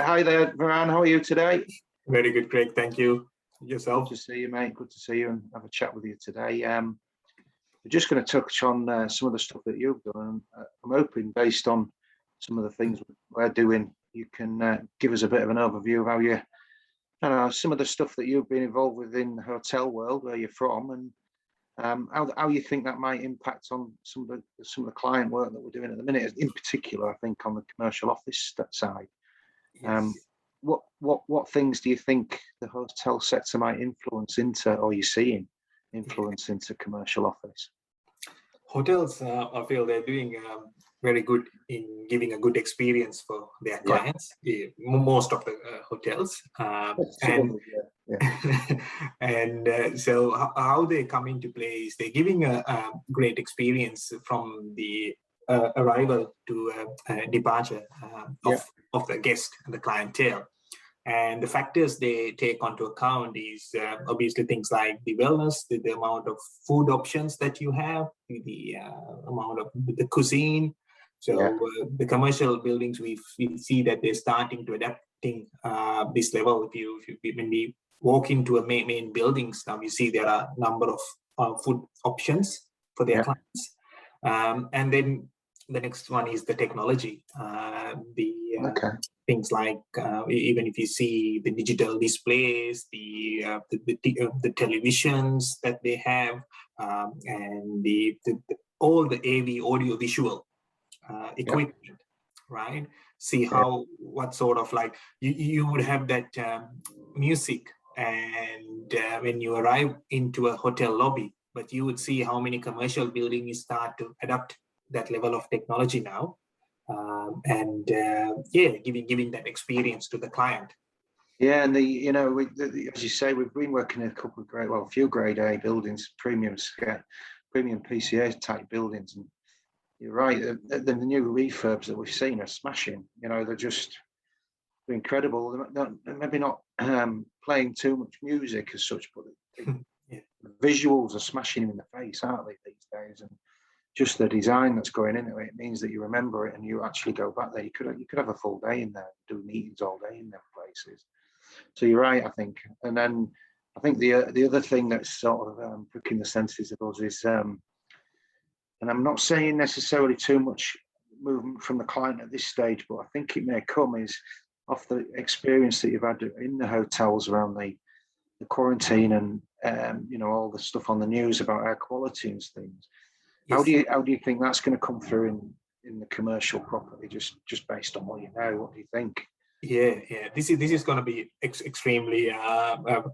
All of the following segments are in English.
Hi there, Varan. How are you today? Very good, Craig. Thank you. Good Yourself? to see you, mate. Good to see you and have a chat with you today. We're just going to touch on some of the stuff that you've done. And I'm hoping, based on some of the things we're doing, you can give us a bit of an overview of how you, I don't know, some of the stuff that you've been involved with in the hotel world, where you're from, and how you think that might impact on some of the client work that we're doing at the minute. In particular, I think on the commercial office side. Yes. What things do you think the hotel sector might influence into, or you're seeing influence into commercial office? Hotels, I feel they're doing very good in giving a good experience for their clients. Most of the hotels, so how they come into play is they're giving a great experience from the arrival to departure of the guest and the clientele. And the factors they take onto account is obviously things like the wellness, the amount of food options that you have, the amount of the cuisine. So the commercial buildings, we see that they're starting to adapting this level. When we walk into a main buildings, now we see there are a number of food options for their clients. And then the next one is the technology. Things like even if you see the digital displays, the televisions that they have, and all the AV audio visual equipment, right? See what sort of like you would have that music, and when you arrive into a hotel lobby, but you would see how many commercial buildings start to adopt that level of technology now. Giving that experience to the client. Yeah, and as you say, we've been working in a few grade A buildings, premium PCA type buildings, and you're right. The new refurbs that we've seen are smashing. They're incredible. They're maybe not playing too much music as such, but the visuals are smashing in the face, aren't they, these days? And just the design that's going into it means that you remember it and you actually go back there. You could have a full day in there, do meetings all day in them places. So you're right, I think. And then I think the other thing that's sort of pricking the senses of us is, and I'm not saying necessarily too much movement from the client at this stage, but I think it may come is off the experience that you've had in the hotels around the quarantine and all the stuff on the news about air quality and things. How do you think that's going to come through in the commercial property? Just based on what you know, what do you think? Yeah. This is going to be extremely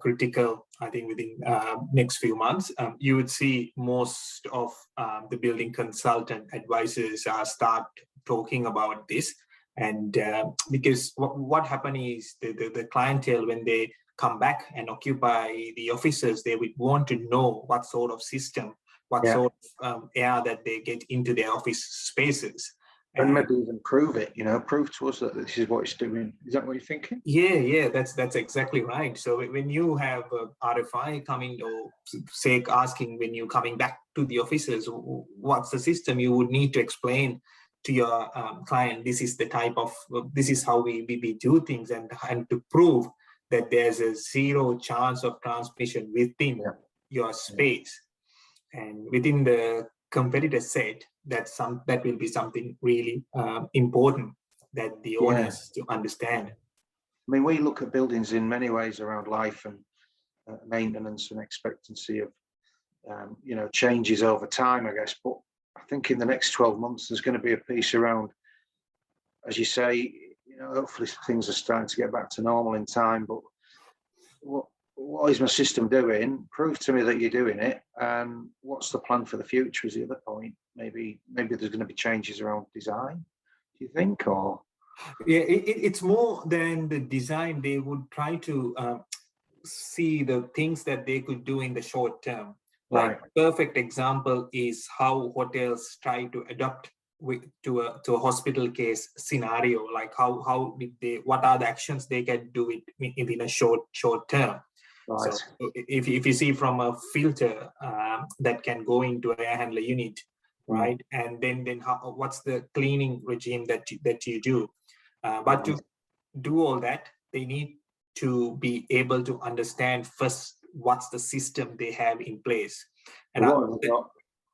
critical. I think within next few months, you would see most of the building consultant advisors start talking about this, and because what happens is the clientele, when they come back and occupy the offices, they would want to know what sort of system, what sort of air that they get into their office spaces. And maybe even prove it, prove to us that this is what it's doing. Is that what you're thinking? Yeah, that's exactly right. So when you have RFI coming, or say asking when you're coming back to the offices, what's the system, you would need to explain to your client, this is how we do things, and to prove that there's a zero chance of transmission within your space. And within the competitor set, that will be something really important that the owners to understand. I mean, we look at buildings in many ways around life and maintenance and expectancy of changes over time, I guess. But I think in the next 12 months, there's going to be a piece around, as you say, hopefully things are starting to get back to normal in time. But what is my system doing? Prove to me that you're doing it. And what's the plan for the future is the other point. Maybe there's going to be changes around design, do you think? Or it's more than the design. They would try to see the things that they could do in the short term. Like perfect example is how hotels try to adapt to a hospital case scenario. Like what are the actions they can do within a short term. Right. So if you see from a filter that can go into an air handler unit, right, and then what's the cleaning regime that you do, but do all that, they need to be able to understand first what's the system they have in place. And what have they got?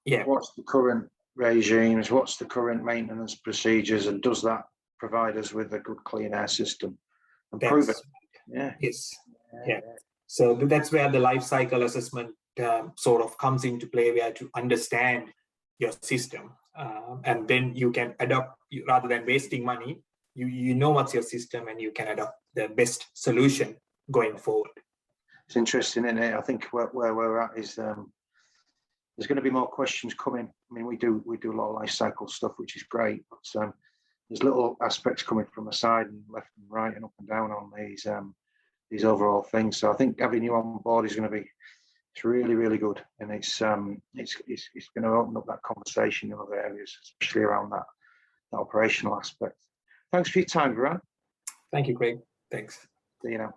Yeah. What's the current regimes? What's the current maintenance procedures? And does that provide us with a good clean air system? And prove it. Yeah. Yes. Yeah. So that's where the life cycle assessment sort of comes into play, where to understand your system, and then you can adopt, rather than wasting money. You know what's your system, and you can adopt the best solution going forward. It's interesting, isn't it? I think where we're at is there's going to be more questions coming. I mean, we do a lot of life cycle stuff, which is great, but there's little aspects coming from the side and left and right and up and down on these overall things. So I think having you on board is going to be, it's really, really good, and it's going to open up that conversation in other areas, especially around that operational aspect. Thanks for your time, Grant. Thank you, Craig. Thanks. See you now.